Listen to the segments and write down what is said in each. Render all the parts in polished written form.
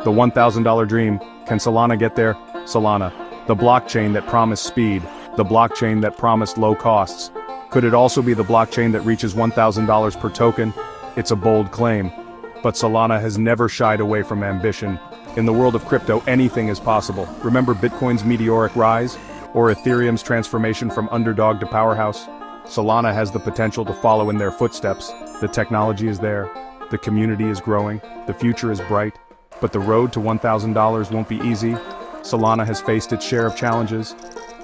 The $1,000 dream. Can Solana get there? Solana, the blockchain that promised speed, the blockchain that promised low costs. Could it also be the blockchain that reaches $1,000 per token? It's a bold claim. But Solana has never shied away from ambition. In the world of crypto, anything is possible. Remember Bitcoin's meteoric rise? Or Ethereum's transformation from underdog to powerhouse? Solana has the potential to follow in their footsteps. The technology is there. The community is growing. The future is bright. But the road to $1,000 won't be easy. Solana has faced its share of challenges.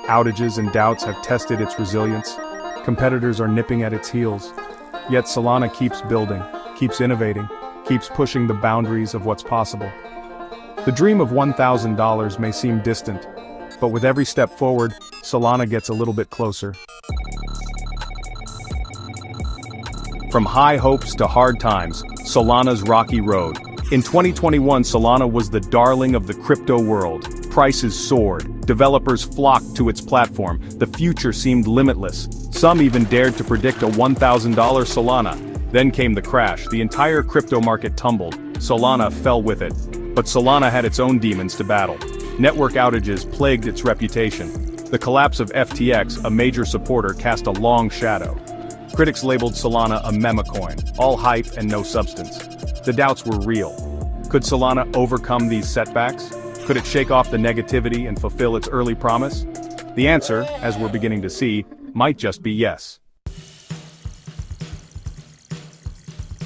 Outages and doubts have tested its resilience. Competitors are nipping at its heels. Yet Solana keeps building, keeps innovating, keeps pushing the boundaries of what's possible. The dream of $1,000 may seem distant, but with every step forward, Solana gets a little bit closer. From high hopes to hard times, Solana's rocky road. In 2021, Solana was the darling of the crypto world. Prices soared, developers flocked to its platform, the future seemed limitless. Some even dared to predict a $1,000 Solana. Then came the crash, the entire crypto market tumbled. Solana fell with it. But Solana had its own demons to battle. Network outages plagued its reputation. The collapse of FTX, a major supporter, cast a long shadow. Critics labeled Solana a meme coin, all hype and no substance. The doubts were real. Could Solana overcome these setbacks? Could it shake off the negativity and fulfill its early promise? The answer, as we're beginning to see, might just be yes.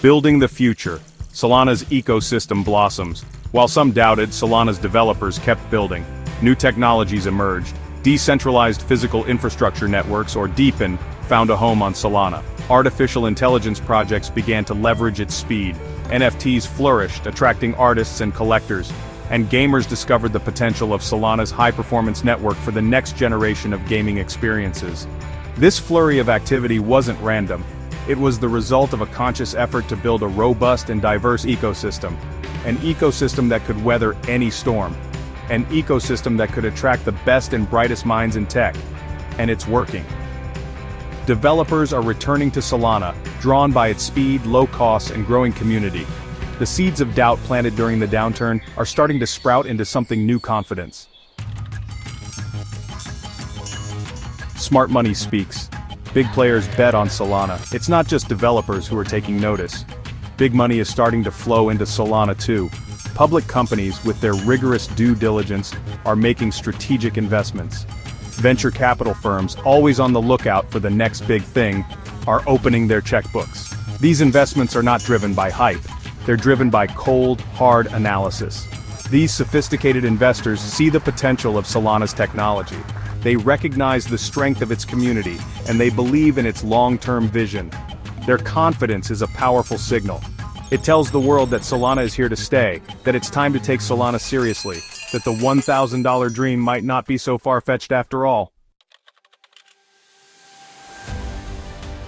Building the future. Solana's ecosystem blossoms. While some doubted, Solana's developers kept building. New technologies emerged. Decentralized physical infrastructure networks, or DePIN, found a home on Solana. Artificial intelligence projects began to leverage its speed. NFTs flourished, attracting artists and collectors. And gamers discovered the potential of Solana's high-performance network for the next generation of gaming experiences. This flurry of activity wasn't random. It was the result of a conscious effort to build a robust and diverse ecosystem. An ecosystem that could weather any storm. An ecosystem that could attract the best and brightest minds in tech. And it's working. Developers are returning to Solana, drawn by its speed, low costs, and growing community. The seeds of doubt planted during the downturn are starting to sprout into something new: confidence. Smart money speaks. Big players bet on Solana. It's not just developers who are taking notice. Big money is starting to flow into Solana too. Public companies, with their rigorous due diligence, are making strategic investments. Venture capital firms, always on the lookout for the next big thing, are opening their checkbooks. These investments are not driven by hype. They're driven by cold, hard analysis. These sophisticated investors see the potential of Solana's technology. They recognize the strength of its community, and they believe in its long-term vision. Their confidence is a powerful signal. It tells the world that Solana is here to stay, that it's time to take Solana seriously, that the $1,000 dream might not be so far-fetched after all.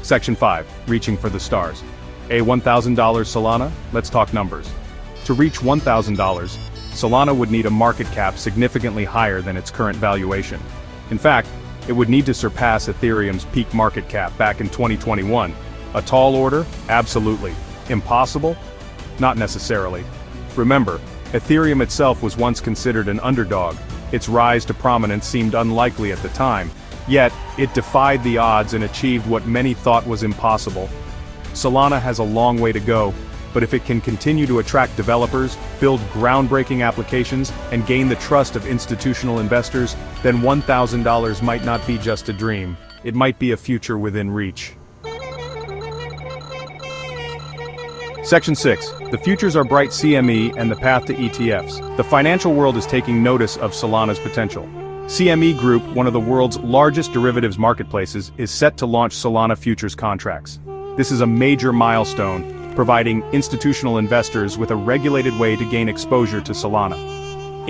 Section 5. Reaching for the stars. A $1,000 Solana? Let's talk numbers. To reach $1,000, Solana would need a market cap significantly higher than its current valuation. In fact, it would need to surpass Ethereum's peak market cap back in 2021. A tall order? Absolutely. Impossible? Not necessarily. Remember, Ethereum itself was once considered an underdog. Its rise to prominence seemed unlikely at the time. Yet, it defied the odds and achieved what many thought was impossible. Solana has a long way to go, but if it can continue to attract developers, build groundbreaking applications, and gain the trust of institutional investors, then $1,000 might not be just a dream. It might be a future within reach. Section 6. The futures are bright: CME and the path to ETFs. The financial world is taking notice of Solana's potential. CME Group, one of the world's largest derivatives marketplaces, is set to launch Solana futures contracts. This is a major milestone, providing institutional investors with a regulated way to gain exposure to Solana.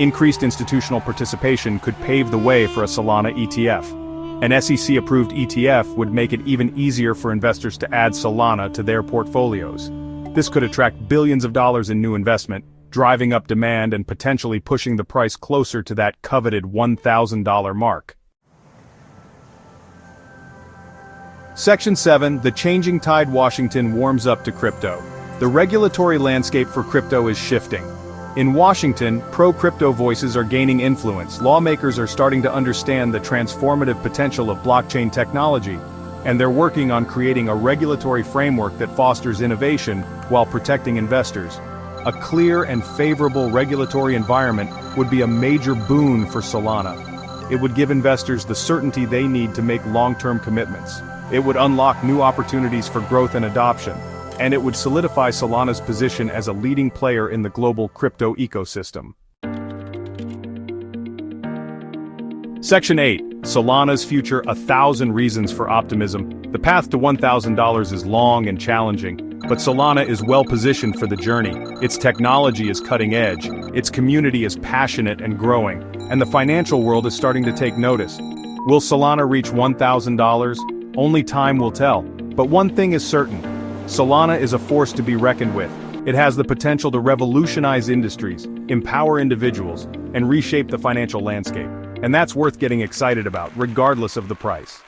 Increased institutional participation could pave the way for a Solana ETF. An SEC-approved ETF would make it even easier for investors to add Solana to their portfolios. This could attract billions of dollars in new investment, driving up demand and potentially pushing the price closer to that coveted $1,000 mark. Section 7. The changing tide. Washington warms up to crypto. The regulatory landscape for crypto is shifting. In Washington, pro-crypto voices are gaining influence. Lawmakers are starting to understand the transformative potential of blockchain technology, and they're working on creating a regulatory framework that fosters innovation while protecting investors. A clear and favorable regulatory environment would be a major boon for Solana. It would give investors the certainty they need to make long-term commitments. It would unlock new opportunities for growth and adoption, and it would solidify Solana's position as a leading player in the global crypto ecosystem. Section 8. Solana's future: 1,000 reasons for optimism. The path to $1,000 is long and challenging, but Solana is well positioned for the journey. Its technology is cutting edge, its community is passionate and growing, and the financial world is starting to take notice. Will Solana reach $1,000? Only time will tell. But one thing is certain: Solana is a force to be reckoned with. It has the potential to revolutionize industries, empower individuals, and reshape the financial landscape. And that's worth getting excited about, regardless of the price.